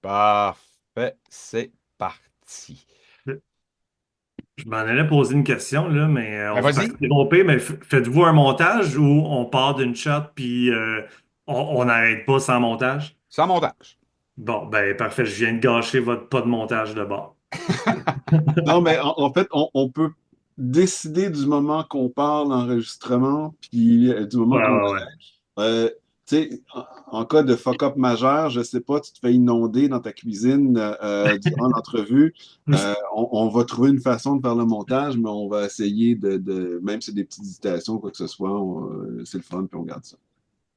Parfait, c'est parti. Je m'en allais poser une question, là, mais Ben on va pas se vas-y, tromper, mais faites-vous un montage ou on part d'une shot puis on n'arrête pas sans montage? sans montage. Bon, ben parfait, je viens de gâcher votre pas de montage de bord. Non, mais en fait, on peut décider du moment qu'on parle enregistrement, puis du Ouais, moment qu'on ouais, ouais. arrête. Tu sais, en cas de fuck-up majeur, je sais pas, tu te fais inonder dans ta cuisine durant l'entrevue, on va trouver une façon de faire le montage, mais on va essayer même si c'est des petites hésitations, quoi que ce soit, c'est le fun, puis on garde ça.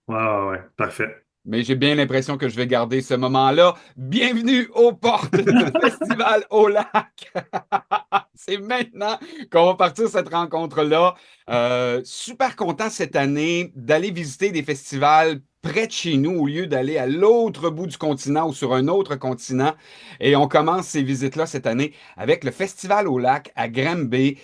Ouais, ouais, ouais, parfait. Mais j'ai bien l'impression que je vais garder ce moment-là. Bienvenue aux portes du Festival au lac. C'est maintenant qu'on va partir cette rencontre-là. Super content cette année d'aller visiter des festivals près de chez nous au lieu d'aller à l'autre bout du continent ou sur un autre continent. Et on commence ces visites-là cette année avec le Festival au lac à Granby.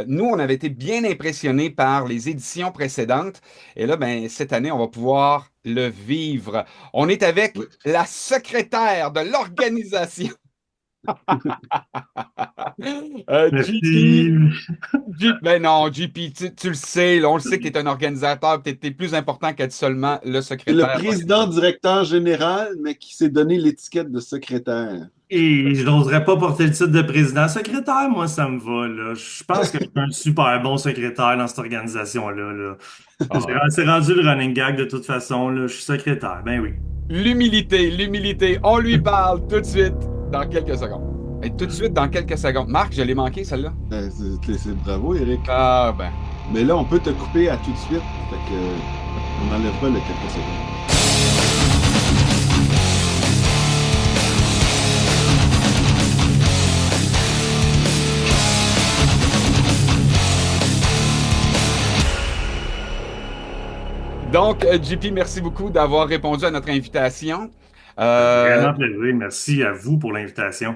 Nous, on avait été bien impressionnés par les éditions précédentes. Et là, ben, cette année, on va pouvoir le vivre. On est avec Oui. la secrétaire de l'organisation. GP. Merci. Ben non, GP, tu le sais, là, on le sait que tu es un organisateur, tu es plus important qu'être seulement le C'est le secrétaire président d'organisation. directeur général, mais qui s'est donné l'étiquette de secrétaire. Et je n'oserais pas porter le titre de président. Secrétaire, moi, ça me va, là. Je pense que je suis un super bon secrétaire dans cette organisation-là, là. Ah. C'est rendu le running gag de toute façon, là. Je suis secrétaire, ben oui. L'humilité, l'humilité, on lui parle tout de suite dans quelques secondes. Et tout de suite dans quelques secondes. Marc, je l'ai manqué, celle-là. Bravo, Eric. Ah ben. Mais là, on peut te couper à tout de suite. Fait que, on enlèvera le quelques secondes. Donc, JP, merci beaucoup d'avoir répondu à notre invitation. Vraiment plaisir. Merci à vous pour l'invitation.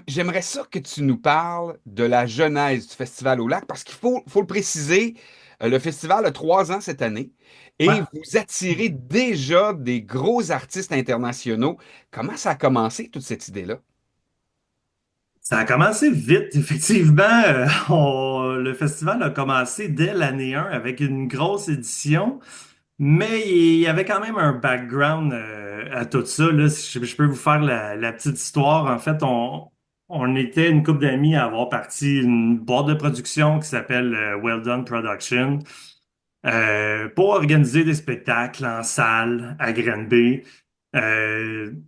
J'aimerais ça que tu nous parles de la genèse du Festival au lac, parce qu'il faut le préciser, le festival a 3 ans cette année Ouais. et vous attirez déjà des gros artistes internationaux. Comment ça a commencé, toute cette idée-là? Ça a commencé vite, effectivement. Le festival a commencé dès l'année 1 avec une grosse édition, mais il y avait quand même un background à tout ça. Là. Si je peux vous faire la petite histoire. En fait, on était une couple d'amis à avoir parti une boîte de production qui s'appelle Well Done Production pour organiser des spectacles en salle à Granby. Tu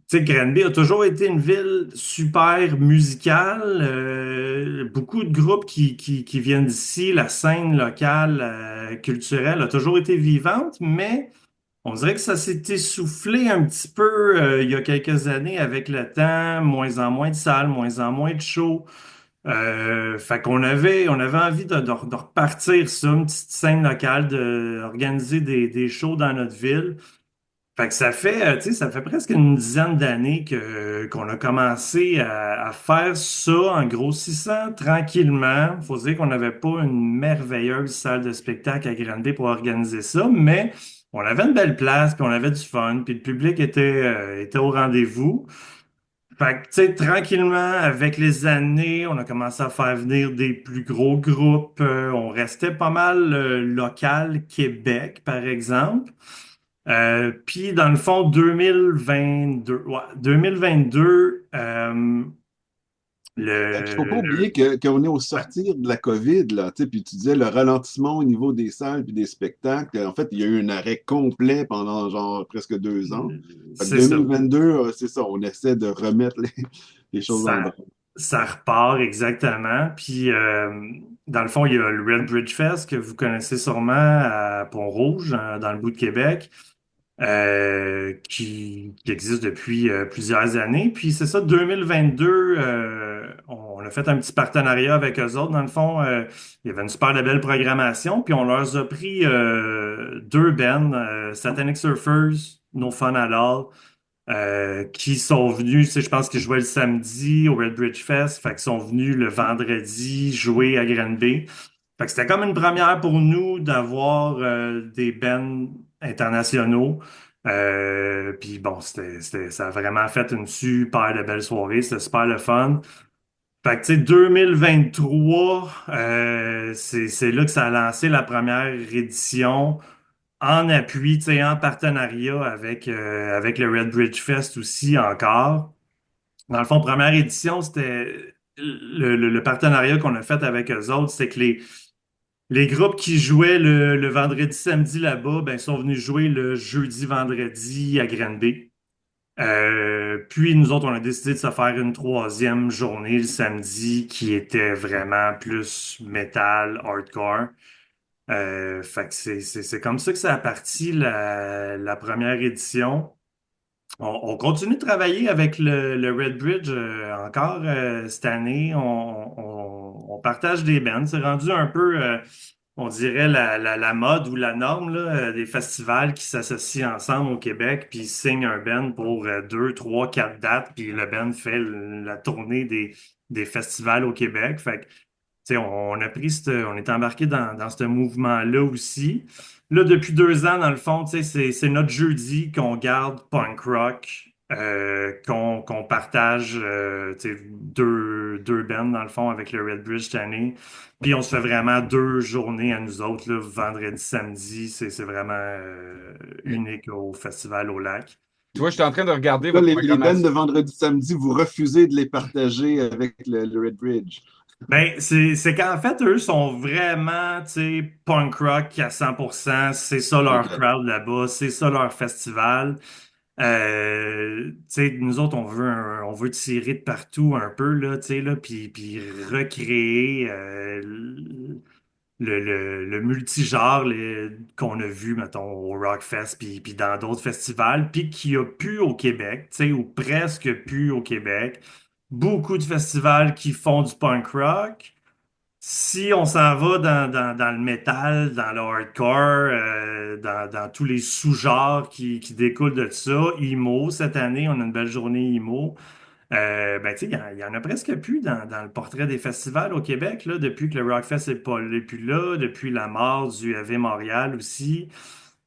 sais, Granby a toujours été une ville super musicale. Beaucoup de groupes qui viennent d'ici. La scène locale, culturelle a toujours été vivante, mais on dirait que ça s'est essoufflé un petit peu il y a quelques années avec le temps, moins en moins de salles, moins en moins de shows. Fait qu'on avait envie de repartir ça, une petite scène locale, d'organiser des shows dans notre ville. Fait que ça fait, tu sais, ça fait presque une dizaine d'années qu'on a commencé à faire ça en grossissant tranquillement. Faut dire qu'on n'avait pas une merveilleuse salle de spectacle à Granby pour organiser ça, mais on avait une belle place, puis on avait du fun, puis le public était au rendez-vous. Fait que, tu sais, tranquillement, avec les années, on a commencé à faire venir des plus gros groupes. On restait pas mal local Québec, par exemple. Puis, dans le fond, 2022, ouais, 2022, Il faut pas oublier le, qu'on est au ouais, sortir de la COVID, là, tu sais, puis tu disais le ralentissement au niveau des salles puis des spectacles. En fait, il y a eu un arrêt complet pendant genre presque 2 ans. Fait que c'est ça. 2022, c'est ça, on essaie de remettre les choses en Ça, droit. ça repart exactement. Puis, dans le fond, il y a le Red Bridge Fest que vous connaissez sûrement à Pont-Rouge, hein, dans le bout de Québec. Qui existe depuis plusieurs années. Puis c'est ça, 2022, on a fait un petit partenariat avec eux autres. Dans le fond, il y avait une super de belle programmation. Puis on leur a pris deux bands, Satanic Surfers, No Fun at All, qui sont venus, tu sais, je pense qu'ils jouaient le samedi au Red Bridge Fest, fait qu'ils sont venus le vendredi jouer à Granby. Fait que c'était comme une première pour nous d'avoir des bands internationaux. Puis bon, ça a vraiment fait une super de belle soirée. C'était super le fun. Fait que, tu sais, 2023, c'est là que ça a lancé la première édition en appui, tu sais, en partenariat avec le Red Bridge Fest aussi encore. Dans le fond, première édition, c'était le partenariat qu'on a fait avec eux autres, c'est que les groupes qui jouaient le vendredi, samedi là-bas, ben, sont venus jouer le jeudi, vendredi à Granby. Puis nous autres, on a décidé de se faire une troisième journée le samedi qui était vraiment plus métal, hardcore. Fait que c'est comme ça que ça a parti la première édition. On continue de travailler avec le Red Bridge encore cette année. On partage des bands. C'est rendu un peu, on dirait, la mode ou la norme là, des festivals qui s'associent ensemble au Québec, puis ils signent un band pour deux, trois, quatre dates, puis le band fait la tournée des festivals au Québec. Fait que sais, on a pris on est embarqué dans ce mouvement-là aussi. Là, depuis 2 ans, dans le fond, tu sais, c'est notre jeudi qu'on garde punk rock, qu'on partage, tu sais, deux bands, dans le fond, avec le Red Bridge cette année. Puis on se fait vraiment 2 journées à nous autres, là, vendredi, samedi. C'est vraiment unique au Festival au Lac. Tu vois, je suis en train de regarder Là, votre les bands de programmation. vendredi, samedi, vous refusez de les partager avec le Red Bridge. Ben, c'est qu'en fait, eux sont vraiment, tu sais, punk rock à 100%. C'est ça leur OK. crowd là-bas, c'est ça leur festival. Tu sais, nous autres, on veut tirer de partout un peu, là, tu sais, là, puis recréer le multigenre qu'on a vu, mettons, au Rockfest, puis dans d'autres festivals, puis qu'il n'y a plus au Québec, tu sais, ou presque plus au Québec. Beaucoup de festivals qui font du punk rock. Si on s'en va dans le métal, dans le hardcore, dans tous les sous-genres qui découlent de ça, emo, cette année, on a une belle journée emo. Ben, tu sais, il y en a presque plus dans le portrait des festivals au Québec, là, depuis que le Rockfest n'est plus là, depuis la mort du AV Montréal aussi.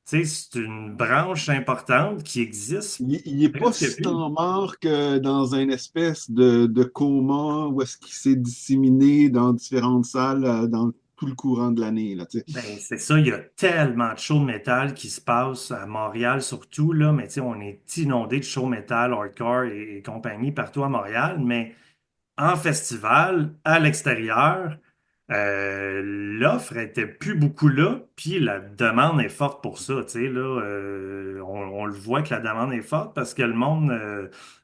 Tu sais, c'est une branche importante qui existe Il n'est pas presque si plus. tant mort que dans une espèce de coma où est-ce qu'il s'est disséminé dans différentes salles dans tout le courant de l'année, là, tu sais. Ben, c'est ça, il y a tellement de shows de métal qui se passent à Montréal surtout, là, mais tu sais, on est inondé de shows métal, hardcore et compagnie partout à Montréal, mais en festival, à l'extérieur, l'offre était plus beaucoup là, puis la demande est forte pour ça, tu sais, là, on le voit que la demande est forte parce que le monde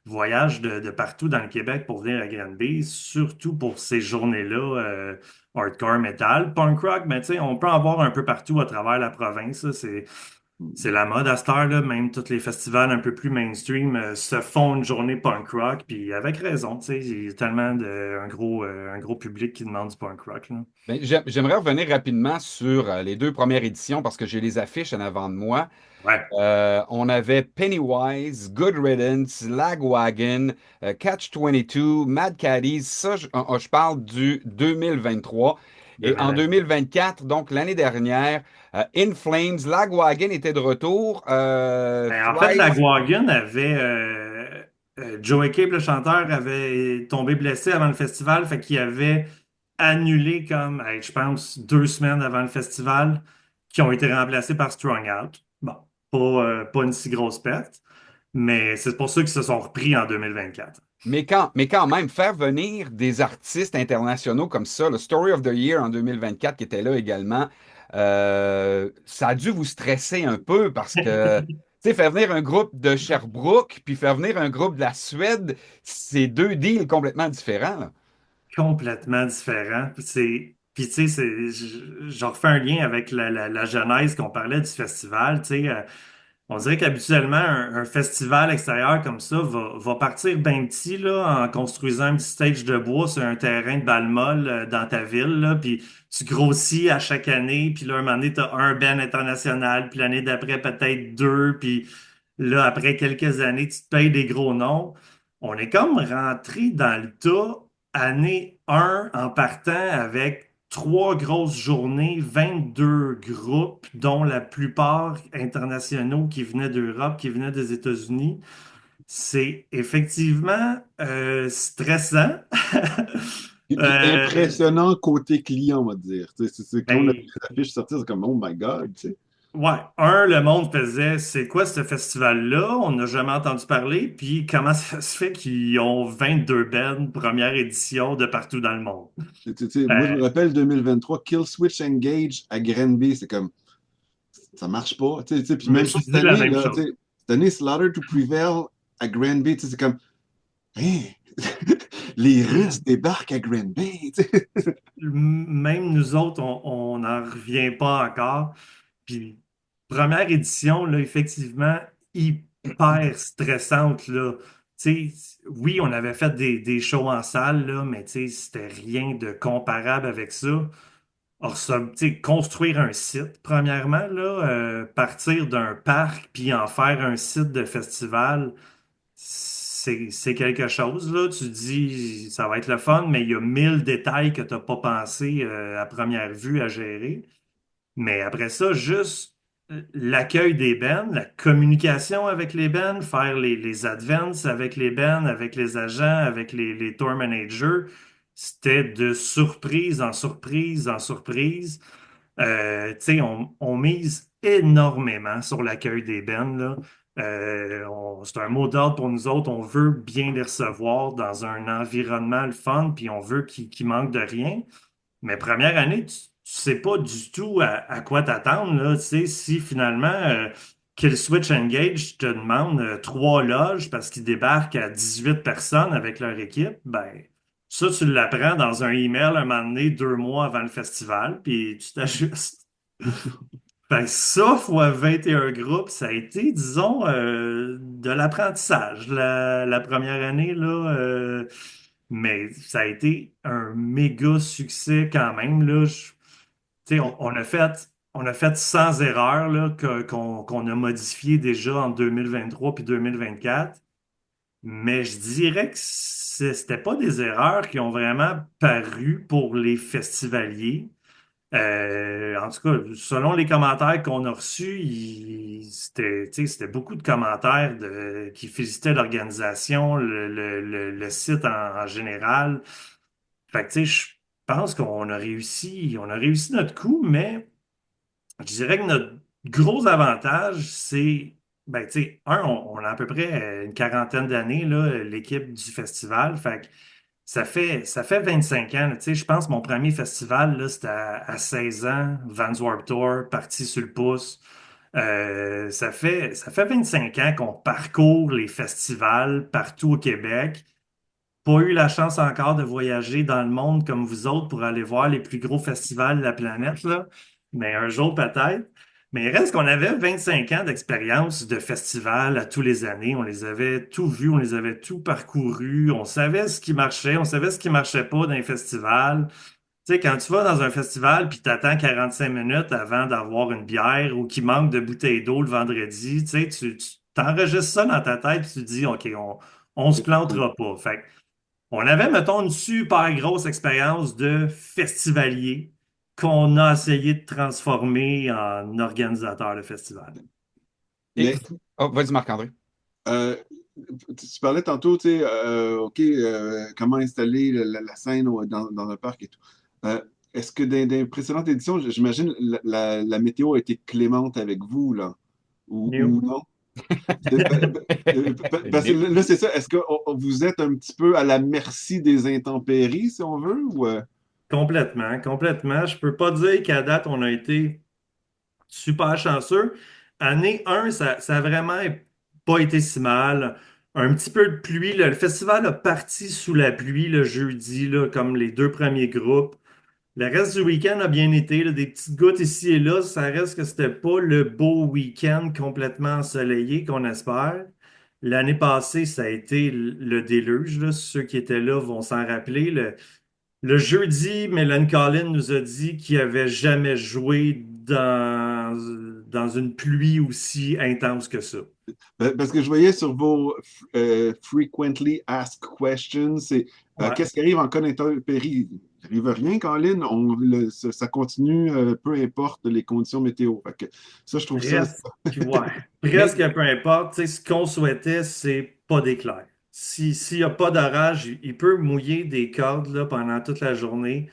voyage de partout dans le Québec pour venir à Granby, surtout pour ces journées-là, hardcore metal, punk rock, mais tu sais, on peut en voir un peu partout à travers la province, là, c'est la mode à cette heure, là, même tous les festivals un peu plus mainstream se font une journée punk rock, puis avec raison, tu sais, il y a tellement un gros public qui demande du punk rock, là. Ben, j'aimerais revenir rapidement sur les deux premières éditions parce que j'ai les affiches en avant de moi. Ouais, On avait Pennywise, Good Riddance, Lagwagon, Catch-22, Mad Caddies. Ça, je parle du 2023. de Et en malade. 2024, donc l'année dernière, In Flames, Lagwagon était de retour. Ben, en fait, la Thrice. Guagun avait Joey Cape, le chanteur, avait tombé blessé avant le festival, fait qu'il avait annulé comme, hey, je pense, 2 semaines avant le festival, qui ont été remplacés par Strung Out. Bon, pas une si grosse perte, mais c'est pour ça qu'ils se sont repris en 2024. Mais quand même, faire venir des artistes internationaux comme ça, le Story of the Year en 2024 qui était là également, ça a dû vous stresser un peu parce que, tu sais, faire venir un groupe de Sherbrooke puis faire venir un groupe de la Suède, c'est deux deals complètement différents, là. Complètement différent. Puis tu sais, je refais un lien avec la genèse qu'on parlait du festival. Tu sais, on dirait qu'habituellement, un festival extérieur comme ça va partir bien petit là, en construisant un petit stage de bois sur un terrain de balle molle dans ta ville. Là, puis tu grossis à chaque année. Puis là, un moment donné, tu as un band international. Puis l'année d'après, peut-être deux. Puis là, après quelques années, tu te payes des gros noms. On est comme rentré dans le tas année 1 en partant avec 3 grosses journées, 22 groupes, dont la plupart internationaux qui venaient d'Europe, qui venaient des États-Unis. C'est effectivement stressant. Puis Euh, impressionnant côté client, on va dire. C'est quand on a vu ben, les affiches sortir, c'est comme, oh my God, tu sais. ouais, le monde faisait, c'est quoi ce festival-là? On n'a jamais entendu parler. Puis comment ça se fait qu'ils ont 22 bands, première édition de partout dans le monde? Moi, je Euh, me rappelle 2023, Kill Switch Engage à Granby, c'est comme, ça marche pas. Puis je me même suis pas cette dit la année, même là, chose. cette année, Slaughter to Prevail à Granby, c'est comme, hein, les Russes débarquent à Granby, tu sais. Même nous autres, on n'en revient pas encore. Puis, première édition, là, effectivement, hyper stressante, là. Tu sais, oui, on avait fait des shows en salle, là, mais tu sais, c'était rien de comparable avec ça. Or, ça, tu sais, construire un site, premièrement, là, partir d'un parc puis en faire un site de festival, c'est quelque chose, là. Tu dis, ça va être le fun, mais il y a 1000 détails que tu n'as pas pensé à première vue à gérer. Mais après ça, juste l'accueil des bands, la communication avec les bands, faire les advances avec les bands, avec les agents, avec les tour managers, c'était de surprise en surprise en surprise. Tu sais, on mise énormément sur l'accueil des bands, là. C'est un mot d'ordre pour nous autres. On veut bien les recevoir dans un environnement le fun, puis on veut qu'ils manquent de rien. Mais première année, tu sais pas du tout à quoi t'attendre, là. Tu sais, si finalement, Kill Switch Engage te demande 3 loges parce qu'ils débarquent à 18 personnes avec leur équipe, ben, ça, tu l'apprends dans un email un moment donné, 2 mois avant le festival, puis tu t'ajustes. Fait que ça, fois 21 groupes, ça a été, disons, de l'apprentissage la première année, là. Mais ça a été un méga succès quand même, là. Tu sais, on a fait 100 erreurs, là, qu'on a modifiées déjà en 2023 puis 2024. Mais je dirais que c'était pas des erreurs qui ont vraiment paru pour les festivaliers. En tout cas, selon les commentaires qu'on a reçus, c'était, tu sais, c'était beaucoup de commentaires qui félicitaient l'organisation, le site en général. Fait que, tu sais, je pense on a réussi notre coup, mais je dirais que notre gros avantage, c'est, ben, tu sais, on a à peu près une quarantaine d'années, là, l'équipe du festival. Fait que ça fait 25 ans. Là. Tu sais, je pense que mon premier festival, là, c'était à 16 ans, Vans Warped Tour, parti sur le pouce. Ça fait 25 ans qu'on parcourt les festivals partout au Québec. Pas eu la chance encore de voyager dans le monde comme vous autres pour aller voir les plus gros festivals de la planète, là. Mais un jour peut-être. Mais il reste qu'on avait 25 ans d'expérience de festival à tous les années. On les avait tout vus, on les avait tout parcourus. On savait ce qui marchait, on savait ce qui marchait pas dans les festivals. Tu sais, quand tu vas dans un festival puis t'attends 45 minutes avant d'avoir une bière ou qu'il manque de bouteilles d'eau le vendredi, tu sais, tu t'enregistres ça dans ta tête puis tu te dis, OK, on se plantera pas. Fait on avait, mettons, une super grosse expérience de festivalier qu'on a essayé de transformer en organisateur de festival. Et... Mais Oh, vas-y, Marc-André. euh, tu parlais tantôt, tu sais, OK, comment installer la scène dans un parc et tout. Euh, Est-ce que dans les précédentes éditions, j'imagine la météo a été clémente avec vous, là, ou New. non? Parce que là, c'est ça. Est-ce que vous êtes un petit peu à la merci des intempéries, si on veut, ou Complètement, complètement. Je peux pas dire qu'à date, on a été super chanceux. Année 1, ça a vraiment pas été si mal. Un petit peu de pluie. Le festival a parti sous la pluie le jeudi, là, comme les 2 premiers groupes. Le reste du week-end a bien été, là, des petites gouttes ici et là. Ça reste que c'était pas le beau week-end complètement ensoleillé qu'on espère. L'année passée, ça a été le déluge, là. Ceux qui étaient là vont s'en rappeler. Le jeudi, Mélanie Collin nous a dit qu'il avait jamais joué dans une pluie aussi intense que ça. parce que je voyais sur vos frequently asked questions, c'est Ouais. qu'est-ce qui arrive en cas d'intempéries? il n'arrive rien, Colin. Ça continue, peu importe les conditions météo. Fait que ça, je trouve ça. Presque, ouais. Mais, Presque peu importe. Tu sais, ce qu'on souhaitait, c'est pas d'éclair. S'il n'y a pas d'orage, il peut mouiller des cordes là, pendant toute la journée.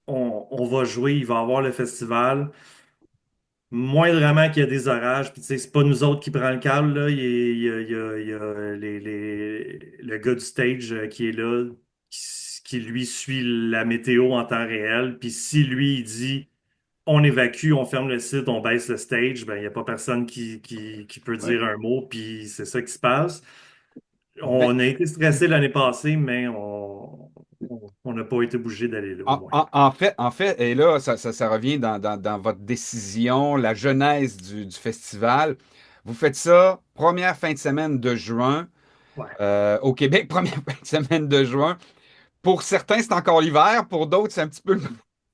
On va jouer, il va y avoir le festival. Moindrement qu'il y a des orages, puis tu sais, c'est pas nous autres qui prend le câble, là. Il y a le gars du stage qui est là, qui lui suit la météo en temps réel. Puis si lui, il dit on évacue, on ferme le site, on baisse le stage, ben il n'y a pas personne qui peut Ouais. dire un mot, puis c'est ça qui se passe. ben, On a été stressé l'année passée, mais on n'a pas été obligé d'aller là, au moins. en fait, et là, ça revient dans votre décision, la genèse du festival. Vous faites ça première fin de semaine de juin Ouais. au Québec, première fin de semaine de juin. Pour certains, c'est encore l'hiver, pour d'autres, c'est un petit peu,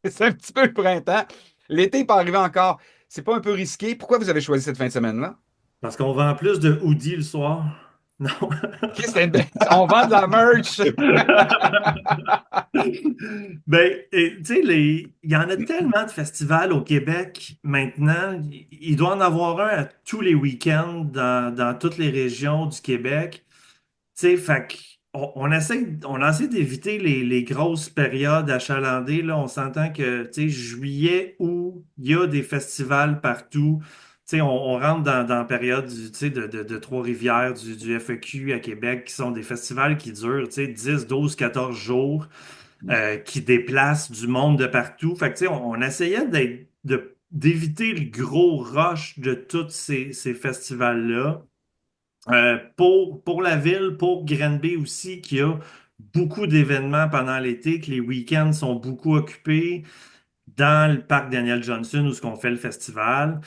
c'est un petit peu le printemps. L'été n'est pas arrivé encore. C'est pas un peu risqué? Pourquoi vous avez choisi cette fin de semaine-là? Parce qu'on vend plus de hoodies le soir. Non. OK, on vend de la merch. Ben, tu sais, il y en a tellement de festivals au Québec maintenant. Il doit en avoir un à tous les week-ends dans toutes les régions du Québec. Tu sais, fait on essaie d'éviter les grosses périodes achalandées. Là, on s'entend que, tu sais, juillet, août, il y a des festivals partout. Tu sais, on rentre dans la période tu sais, de Trois-Rivières, du FEQ à Québec, qui sont des festivals qui durent, tu sais, 10, 12, 14 jours, qui déplacent du monde de partout. Fait que, tu sais, on essayait d'éviter le gros rush de tous ces festivals-là. Pour la ville, pour Granby aussi, qui a beaucoup d'événements pendant l'été, que les week-ends sont beaucoup occupés dans le parc Daniel Johnson où ce qu'on fait le festival.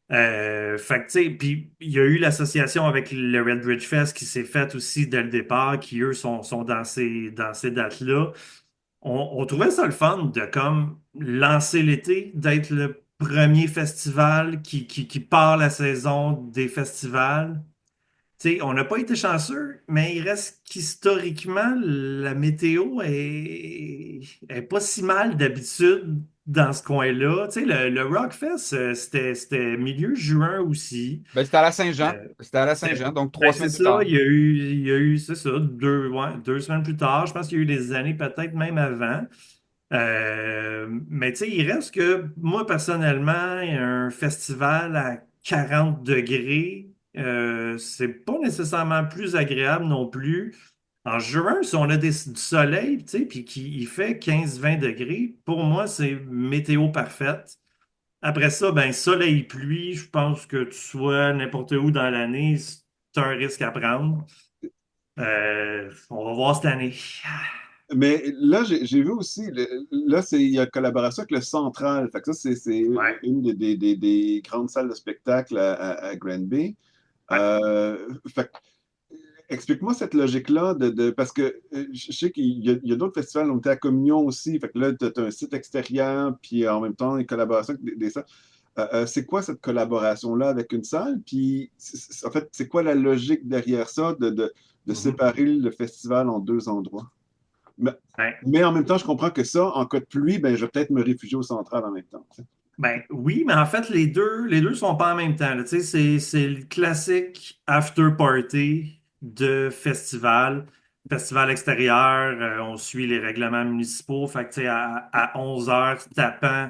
Fait que, tu sais, puis il y a eu l'association avec le Red Bridge Fest qui s'est faite aussi dès le départ, qui eux sont dans ces dates-là. On trouvait ça le fun de comme lancer l'été, d'être le premier festival qui part la saison des festivals. Tu sais, on n'a pas été chanceux, mais il reste qu'historiquement, la météo est pas si mal d'habitude dans ce coin-là. Tu sais, le Rockfest, c'était milieu juin aussi. Ben, c'était à la Saint-Jean. Euh, C'était à la c'était- Saint-Jean, donc ben, 3 c'est semaines plus ça, tard. c'est ça, ouais, 2 semaines plus tard. Je pense qu'il y a eu des années peut-être même avant. Mais tu sais, il reste que moi, personnellement, un festival à 40 degrés, c'est pas nécessairement plus agréable non plus. En juin, si on a du soleil, tu sais, puis qu'il fait 15-20 degrés, pour moi, c'est météo parfaite. Après ça, ben, soleil, pluie, je pense que tu sois n'importe où dans l'année, c'est un risque à prendre. On va voir cette année. Mais là, j'ai vu aussi, là, il y a une collaboration avec le Central. Fait que ça, c'est Ouais, une des grandes salles de spectacle à Granby. ouais. Fait que, explique-moi cette logique-là parce que je sais qu'il y a d'autres festivals, on était à Communion aussi. Fait que là, tu as un site extérieur, puis en même temps, une collaboration avec des salles. C'est quoi cette collaboration-là avec une salle? Puis, en fait, c'est quoi la logique derrière ça de Mhm. séparer le festival en deux endroits? Mais, Ouais. mais en même temps, je comprends que ça, en cas de pluie, ben, je vais peut-être me réfugier au central en même temps. Ben oui, mais en fait, les deux sont pas en même temps, là. Tu sais, c'est le classique after party de festival. Festival extérieur, on suit les règlements municipaux. Fait que, tu sais, à 11 heures, tapant,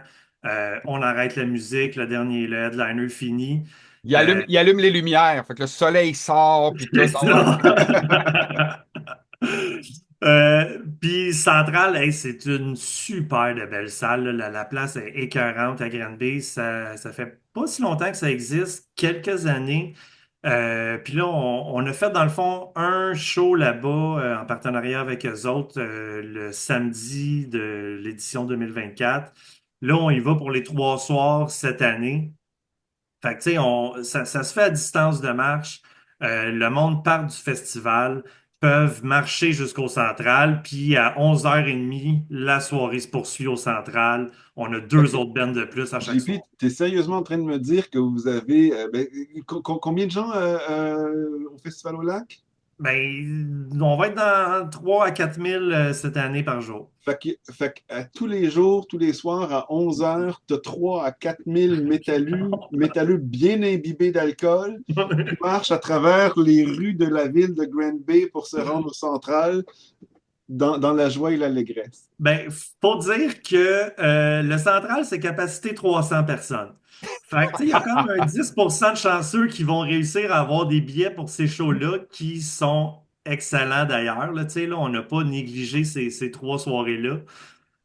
on arrête la musique, le headliner fini. Euh, Il allume les lumières. Fait que le soleil sort, puis tout. c'est ça. Puis Centrale, hey, c'est une super de belle salle, là. La place est écœurante à Granby. Ça fait pas si longtemps que ça existe, quelques années. Puis là, on a fait dans le fond un show là-bas en partenariat avec eux autres le samedi de l'édition 2024. Là, on y va pour les 3 soirs cette année. Fait que, tu sais, ça se fait à distance de marche. Le monde part du festival, peuvent marcher jusqu'au central, puis à 11h30, la soirée se poursuit au central. On a deux OK. autres bands de plus à chaque JP, soir. tu es sérieusement en train de me dire que vous avez ben, combien de gens au Festival au Lac? On va être dans 3 à 4 000 cette année par jour. Fait que à tous les jours, tous les soirs, à 11 heures, tu as 3 à 4 000 métalleux bien imbibés d'alcool qui marchent à travers les rues de la ville de Grand Bay pour se rendre au central dans la joie et l'allégresse. Faut dire que le central, c'est capacité 300 personnes. Fait que, tu sais, il y a comme un 10% de chanceux qui vont réussir à avoir des billets pour ces shows-là qui sont excellents d'ailleurs. Là, tu sais, là, on n'a pas négligé ces 3 soirées-là.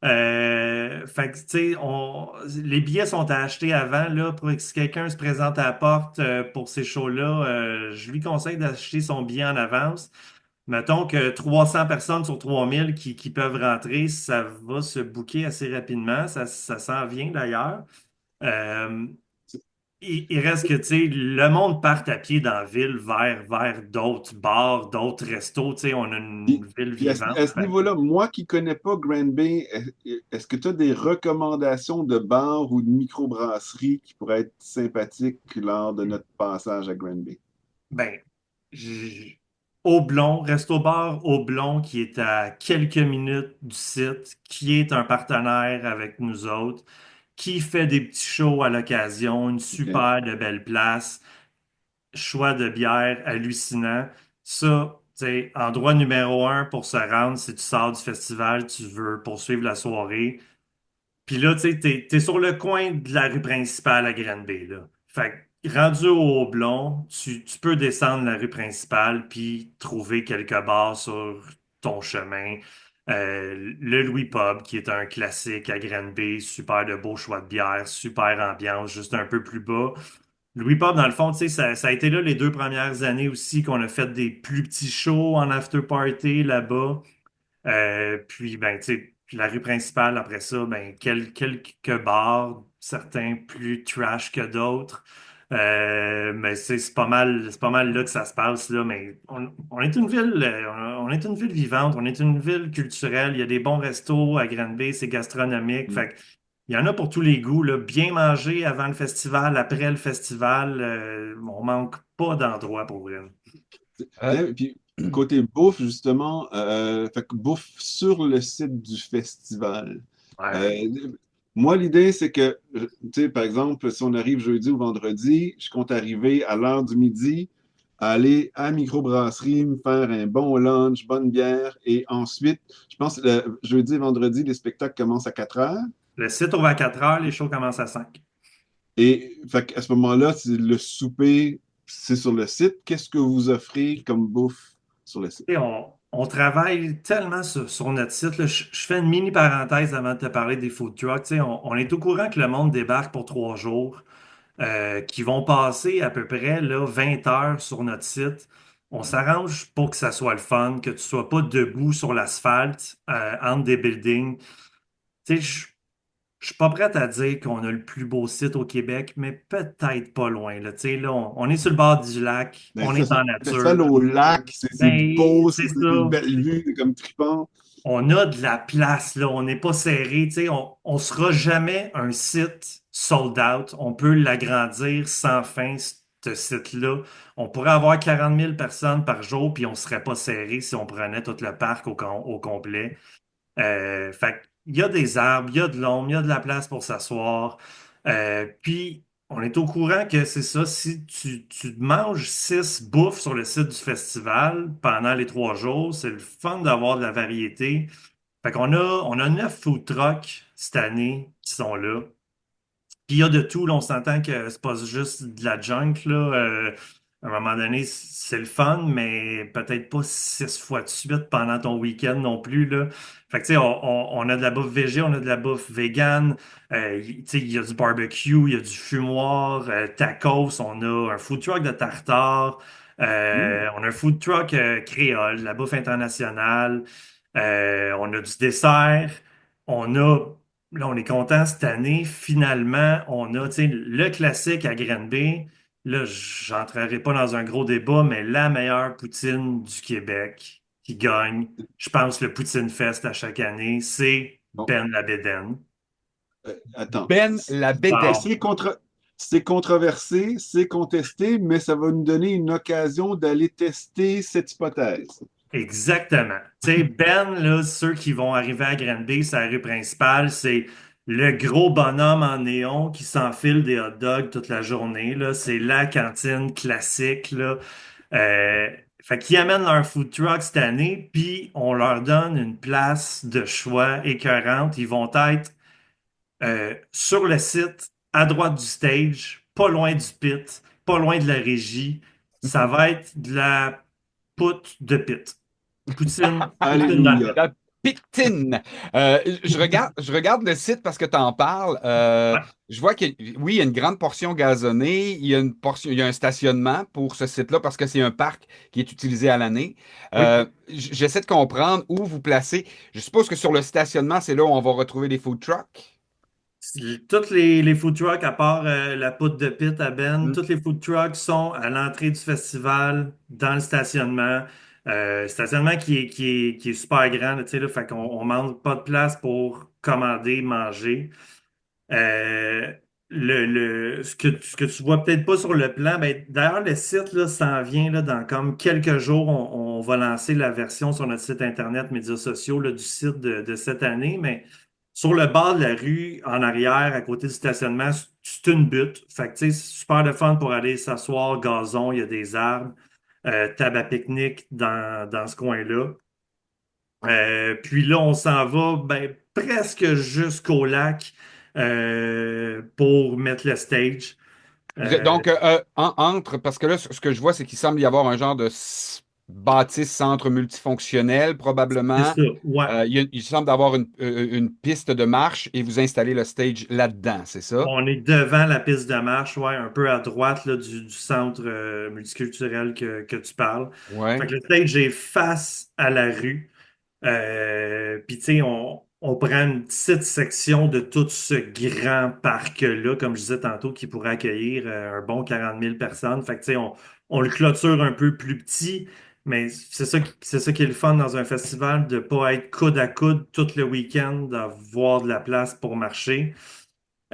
Fait que, tu sais, les billets sont à acheter avant, là, pour que si quelqu'un se présente à la porte pour ces shows-là, je lui conseille d'acheter son billet en avance. Mettons que 300 personnes sur 3000 qui peuvent rentrer, ça va se booker assez rapidement. Ça s'en vient d'ailleurs. Euh, il reste que, tu sais, le monde part à pied dans la ville vers d'autres bars, d'autres restos. Tu sais, on a une Puis, ville puis vivante. à ce niveau-là, moi qui connais pas Grand Bay, est-ce que tu as des recommandations de bars ou de microbrasseries qui pourraient être sympathiques lors de notre passage à Grand Bay? Ben, j- Aublon, Resto Bar Aublon, qui est à quelques minutes du site, qui est un partenaire avec nous autres, qui fait des petits shows à l'occasion, une OK. super de belle place, choix de bière hallucinant. Ça, tu sais, endroit numéro un pour se rendre si tu sors du festival, tu veux poursuivre la soirée. Puis là, tu sais, t'es sur le coin de la rue principale à Granby, là. Fait que, rendu au Houblon, tu peux descendre la rue principale puis trouver quelques bars sur ton chemin. Le Louis Pub, qui est un classique à Granby, super de beaux choix de bière, super ambiance, juste un peu plus bas. Louis Pub, dans le fond, tu sais, ça a été là les 2 premières années aussi qu'on a fait des plus petits shows en after party là-bas. Puis, ben, tu sais, la rue principale, après ça, ben, quelques bars, certains plus trash que d'autres. Mais c'est pas mal là que ça se passe, là. Mais on est une ville, on est une ville vivante, on est une ville culturelle. Il y a des bons restos à Granby, c'est gastronomique. Mm. Fait que, il y en a pour tous les goûts, là. Bien manger avant le festival, après le festival, on manque pas d'endroits pour vrai. Euh, Tiens, puis côté bouffe, justement, fait que bouffe sur le site du festival. Ouais. Euh, Moi, l'idée, c'est que, tu sais, par exemple, si on arrive jeudi ou vendredi, je compte arriver à l'heure du midi, aller à la microbrasserie, me faire un bon lunch, bonne bière, et ensuite, je pense que le jeudi et vendredi, les spectacles commencent à 4 heures. Le site ouvre à 4 heures, les shows commencent à 5. Et fait qu'à ce moment-là, le souper, c'est sur le site. Qu'est-ce que vous offrez comme bouffe sur le site? Et on travaille tellement sur notre site, là. Je fais une mini parenthèse avant de te parler des food trucks. Tu sais, on est au courant que le monde débarque pour 3 jours, qui vont passer à peu près là, 20 heures sur notre site. On s'arrange pour que ça soit le fun, que tu sois pas debout sur l'asphalte, entre des buildings. Tu sais, je suis pas prêt à dire qu'on a le plus beau site au Québec, mais peut-être pas loin, là. Tu sais, là, on est sur le bord du lac, Ben, on est en le festival nature. au lac, c'est Ben, beau, c'est c'est ça. des belles vues, c'est comme trippant. On a de la place, là. On n'est pas serré. Tu sais, on sera jamais un site sold out. On peut l'agrandir sans fin, ce site-là. On pourrait avoir 40 000 personnes par jour, puis on serait pas serré si on prenait tout le parc au complet. Fait il y a des arbres, il y a de l'ombre, il y a de la place pour s'asseoir. Puis, on est au courant que c'est ça, si tu manges 6 bouffes sur le site du festival pendant les 3 jours, c'est le fun d'avoir de la variété. Fait on a 9 food trucks cette année qui sont là. Puis il y a de tout, là, on s'entend que c'est pas juste de la junk, là. À un moment donné, c'est le fun, mais peut-être pas 6 fois de suite pendant ton week-end non plus, là. Fait que, tu sais, on a de la bouffe végé, on a de la bouffe vegan, tu sais, il y a du barbecue, il y a du fumoir, tacos, on a un food truck de tartare, Hmm. on a un food truck créole, de la bouffe internationale, on a du dessert, on a là, on est content cette année. Finalement, on a, tu sais, le classique à Granby. Là, j'entrerai pas dans un gros débat, mais la meilleure poutine du Québec qui gagne, je pense, le Poutine Fest à chaque année, c'est Bon, Ben Labéden. attends. Ben la Est-ce que bédaine. c'est contre. C'est controversé, c'est contesté, mais ça va nous donner une occasion d'aller tester cette hypothèse. Exactement. Tu sais, Ben, là, ceux qui vont arriver à Granby, c'est la rue principale, c'est le gros bonhomme en néon qui s'enfile des hot dogs toute la journée, là. C'est la cantine classique, là. Euh, Fait qu'ils amènent leur food truck cette année, puis on leur donne une place de choix écœurante. Ils vont être sur le site, à droite du stage, pas loin du pit, pas loin de la régie. Ça va être de la poutre de pit. Poutine dans le Alléluia. pit. La pictine. Je regarde le site parce que tu en parles. Ouais, Je vois qu'il oui, il y a une grande portion gazonnée. Il y a un stationnement pour ce site-là parce que c'est un parc qui est utilisé à l'année. oui. J'essaie de comprendre où vous placez. Je suppose que sur le stationnement, c'est là où on va retrouver les food trucks. Toutes les food trucks, à part la poutre de pit à Ben, Hmm. toutes les food trucks sont à l'entrée du festival, dans le stationnement. Stationnement qui est super grand, là, tu sais, là, fait qu'on on manque pas de place pour commander, manger. Euh, ce que tu vois peut-être pas sur le plan, ben, d'ailleurs, le site là, s'en vient là, dans comme quelques jours. On va lancer la version sur notre site Internet, médias sociaux là, du site de cette année. Mais sur le bord de la rue, en arrière, à côté du stationnement, c'est une butte. Fait que, tu sais, c'est super de fun pour aller s'asseoir, gazon, il y a des arbres, table à pique-nique dans ce coin-là. Puis là, on s'en va ben, presque jusqu'au lac pour mettre le stage. Euh, Donc, entre, parce que là, ce que je vois, c'est qu'il semble y avoir un genre de bâtisse centre multifonctionnel, c'est probablement. ça, ouais. Il semble avoir une piste de marche et vous installez le stage là-dedans, c'est ça? On est devant la piste de marche, ouais, un peu à droite là, du centre multiculturel que tu parles. Fait Ouais. que le stage est face à la rue. Puis, tu sais, on prend une petite section de tout ce grand parc-là, comme je disais tantôt, qui pourrait accueillir un bon 40 000 personnes. Fait que, tu sais, on le clôture un peu plus petit, mais c'est ça qui est le fun dans un festival, de pas être coude à coude tout le week-end, d'avoir de la place pour marcher.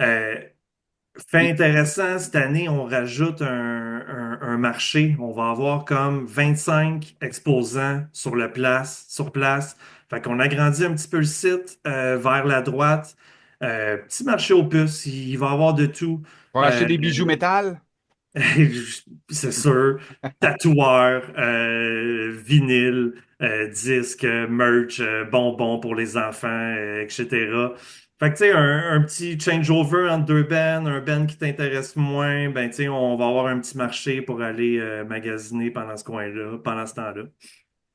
Euh, Fait Puis, intéressant, cette année, on rajoute un marché. On va avoir comme 25 exposants sur place. Fait qu'on agrandit un petit peu le site vers la droite. Petit marché aux puces, il va y avoir de tout. pour acheter Euh, des bijoux métal? c'est sûr. Tatoueurs, vinyle, disques, merch, bonbons pour les enfants, etc. Fait que, tu sais, un petit changeover entre deux bands, un band qui t'intéresse moins, ben, tu sais, on va avoir un petit marché pour aller magasiner pendant ce coin-là, pendant ce temps-là.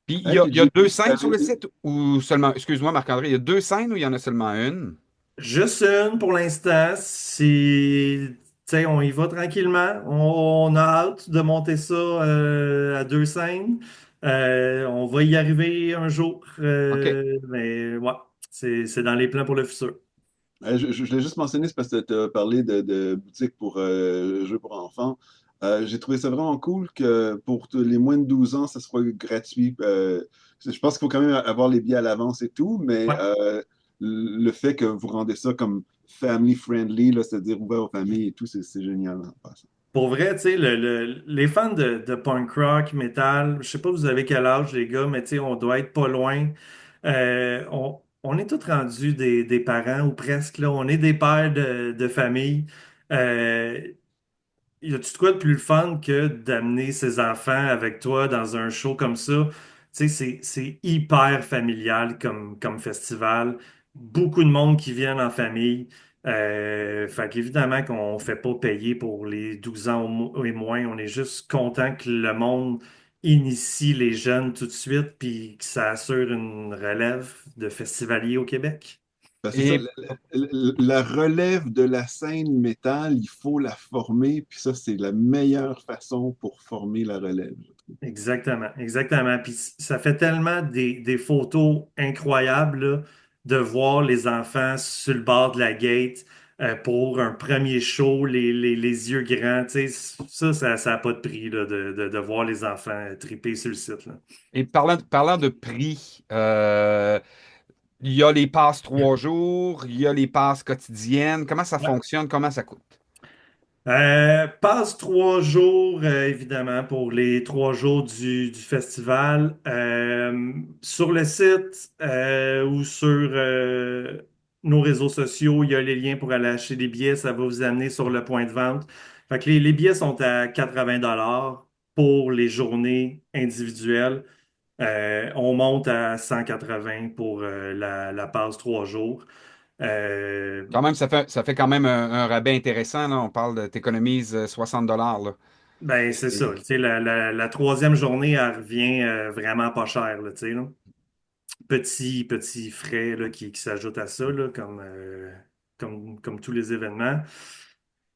Puis, Hey, puis il y a JP, deux scènes sur le site ou seulement, excuse-moi Marc-André, il y a deux scènes ou il y en a seulement une? Juste une pour l'instant. Tu sais, on y va tranquillement. On a hâte de monter ça à deux scènes. On va y arriver un jour. OK. Mais ouais, c'est dans les plans pour le futur. je l'ai juste mentionné, c'est parce que tu as parlé de boutique pour jeux pour enfants. J'ai trouvé ça vraiment cool que pour les moins de 12 ans, ça soit gratuit. Je pense qu'il faut quand même avoir les billets à l'avance et tout, mais Ouais. le fait que vous rendez ça comme family friendly, là, c'est-à-dire ouvert aux familles et tout, c'est génial en passant. Pour vrai, tu sais, les fans de punk rock, metal, je sais pas vous avez quel âge, les gars, mais tu sais, on doit être pas loin. On est tous rendus des parents ou presque, là. On est des pères de famille. Euh, Y a-tu de quoi de plus fun que d'amener ses enfants avec toi dans un show comme ça? Tu sais, c'est hyper familial comme festival. Beaucoup de monde qui viennent en famille. Fait qu'évidemment qu'on fait pas payer pour les 12 ans et moins. On est juste content que le monde initie les jeunes tout de suite puis que ça assure une relève de festivaliers au Québec. Ben, c'est ça, Et la relève de la scène métal, il faut la former, puis ça, c'est la meilleure façon pour former la relève, je trouve. Exactement, exactement. Puis ça fait tellement des photos incroyables là, de voir les enfants sur le bord de la gate pour un premier show, les yeux grands. Tu sais, ça n'a pas de prix là, de voir les enfants triper sur le site, là. Et parlant de prix, il y a les passes 3 jours, il y a les passes quotidiennes. Comment ça Ouais. fonctionne? Comment ça coûte? Passe 3 jours, évidemment, pour les 3 jours du festival. Sur le site ou sur nos réseaux sociaux, il y a les liens pour aller acheter des billets. Ça va vous amener sur le point de vente. Fait que les billets sont à 80 $ pour les journées individuelles. On monte à 180 pour la passe 3 jours. Euh, Quand même, ça fait quand même un rabais intéressant, là. On parle de t'économises 60 $ là. Ben, c'est ça. Et Tu sais, la troisième journée, elle revient vraiment pas cher, là, tu sais, là. Petit frais là, qui s'ajoutent à ça, là, comme tous les événements.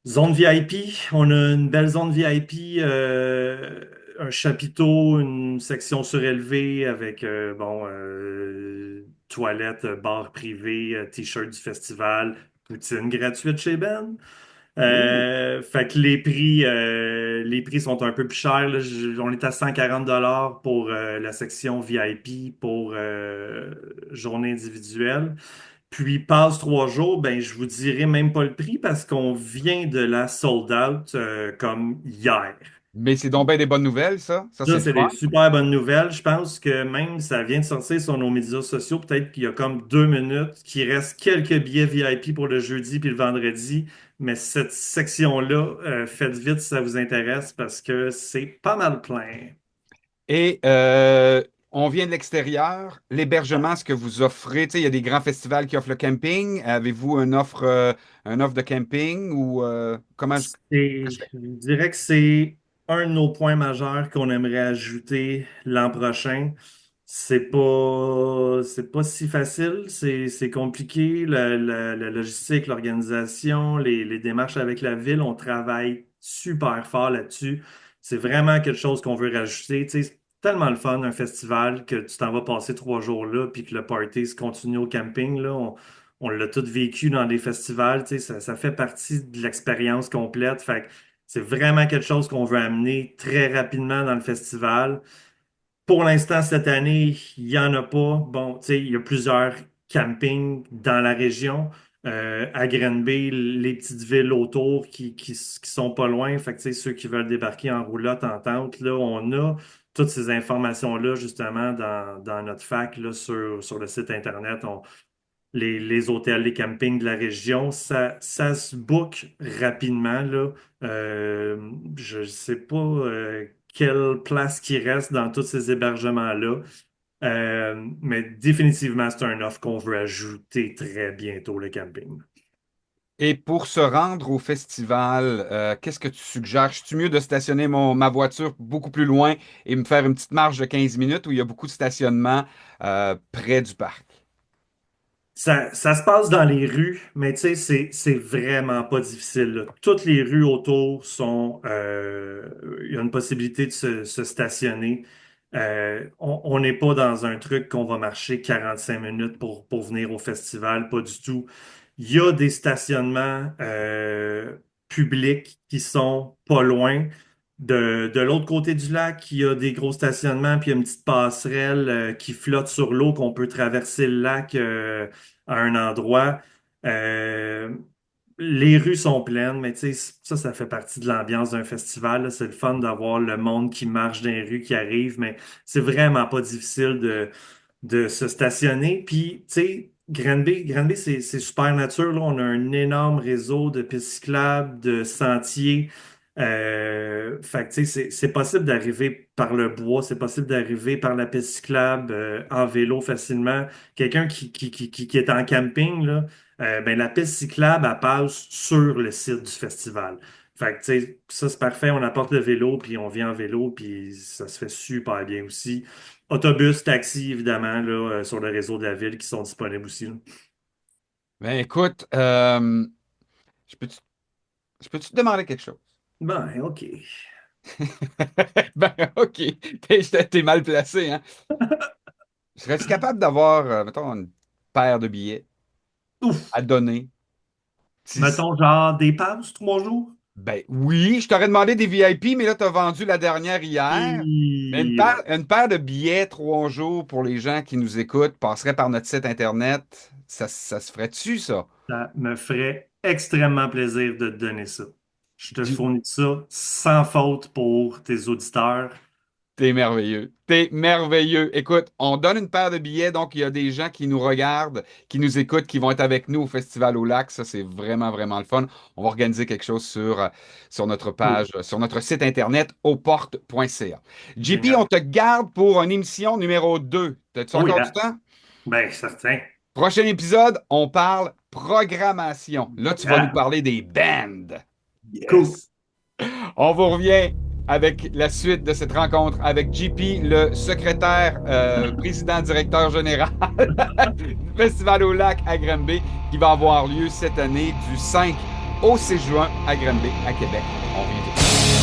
Zone VIP, on a une belle zone VIP, un chapiteau, une section surélevée avec bon toilette, bar privé, t-shirt du festival, poutine gratuite chez Ben. Ouh. Fait que les prix sont un peu plus chers, là. On est à 140 pour la section VIP pour journée individuelle. Puis passe 3 jours, ben je vous dirai même pas le prix parce qu'on vient de la sold out comme hier. Mais c'est donc bien des bonnes nouvelles, ça. Ça, c'est Ça, le c'est fun. des super bonnes nouvelles. Je pense que même ça vient de sortir sur nos médias sociaux. Peut-être qu'il y a comme 2 minutes, qu'il reste quelques billets VIP pour le jeudi puis le vendredi. Mais cette section-là, faites vite si ça vous intéresse parce que c'est pas mal plein. Et on vient de l'extérieur. L'hébergement, ce que vous offrez, tu sais, il y a des grands festivals qui offrent le camping. Avez-vous une offre de camping ou comment Je dirais que c'est un de nos points majeurs qu'on aimerait ajouter l'an prochain. C'est pas si facile, c'est compliqué. La logistique, l'organisation, les démarches avec la ville, on travaille super fort là-dessus. C'est vraiment quelque chose qu'on veut rajouter. Tu sais, c'est tellement le fun, un festival, que tu t'en vas passer 3 jours là, puis que le party se continue au camping, là. On l'a tout vécu dans des festivals, tu sais, ça fait partie de l'expérience complète. Fait que c'est vraiment quelque chose qu'on veut amener très rapidement dans le festival. Pour l'instant, cette année, il n'y en a pas. Bon, tu sais, il y a plusieurs campings dans la région. À Granby, les petites villes autour qui sont pas loin. Fait que, tu sais, ceux qui veulent débarquer en roulotte, en tente, là, on a toutes ces informations-là, justement, dans notre fac, là, sur le site Internet. Les hôtels, les campings de la région, ça se book rapidement, là. Je ne sais pas quelle place qui reste dans tous ces hébergements-là. Mais définitivement, c'est un offre qu'on veut ajouter très bientôt, le camping. Et pour se rendre au festival, qu'est-ce que tu suggères? C'est-tu mieux de stationner ma voiture beaucoup plus loin et me faire une petite marche de 15 minutes où il y a beaucoup de stationnement près du parc? Ça se passe dans les rues, mais tu sais, c'est vraiment pas difficile, là. Toutes les rues autour il y a une possibilité de se stationner. On n'est pas dans un truc qu'on va marcher 45 minutes pour venir au festival, pas du tout. Il y a des stationnements publics qui sont pas loin. De l'autre côté du lac, il y a des gros stationnements, puis il y a une petite passerelle qui flotte sur l'eau qu'on peut traverser le lac à un endroit. Euh, les rues sont pleines, mais tu sais, ça fait partie de l'ambiance d'un festival, là. C'est le fun d'avoir le monde qui marche dans les rues, qui arrive, mais c'est vraiment pas difficile de se stationner. Puis, tu sais, Granby, c'est super nature, là. On a un énorme réseau de pistes cyclables, de sentiers. Fait que, tu sais, c'est possible d'arriver par le bois, c'est possible d'arriver par la piste cyclable, en vélo facilement. Quelqu'un qui est en camping, là, ben, la piste cyclable, elle passe sur le site du festival. Fait que, tu sais, ça, c'est parfait. On apporte le vélo, puis on vient en vélo, puis ça se fait super bien aussi. Autobus, taxi, évidemment, là, sur le réseau de la ville qui sont disponibles aussi, là. Ben écoute, je peux-tu je peux-tu te demander quelque chose? Ben, OK. Ben ok, t'es mal placé, hein? Serais-tu capable d'avoir, mettons, une paire de billets Ouf! à donner? Si- Mettons, genre, des passes, 3 jours? Ben oui, je t'aurais demandé des VIP, mais là, tu as vendu la dernière hier. Mais Et ouais. une paire de billets 3 jours pour les gens qui nous écoutent passerait par notre site Internet. Ça se ferait-tu, ça? Ça me ferait extrêmement plaisir de te donner ça. Je te fournis ça sans faute pour tes auditeurs. T'es merveilleux. T'es merveilleux. Écoute, on donne une paire de billets, donc il y a des gens qui nous regardent, qui nous écoutent, qui vont être avec nous au Festival au Lac. Ça, c'est vraiment, vraiment le fun. On va organiser quelque chose sur notre page, sur notre site internet, auportes.ca. JP, on Génial. te garde pour une émission numéro 2. As-tu Oh encore du yes. temps? Ben, certain. Prochain épisode, on parle programmation. Là, tu vas nous Yeah. parler des bands. Cool. Yes! On vous revient avec la suite de cette rencontre avec JP, le secrétaire, président, directeur général du Festival au Lac à Granby, qui va avoir lieu cette année du 5 au 6 juin à Granby, à Québec. On revient tout de suite.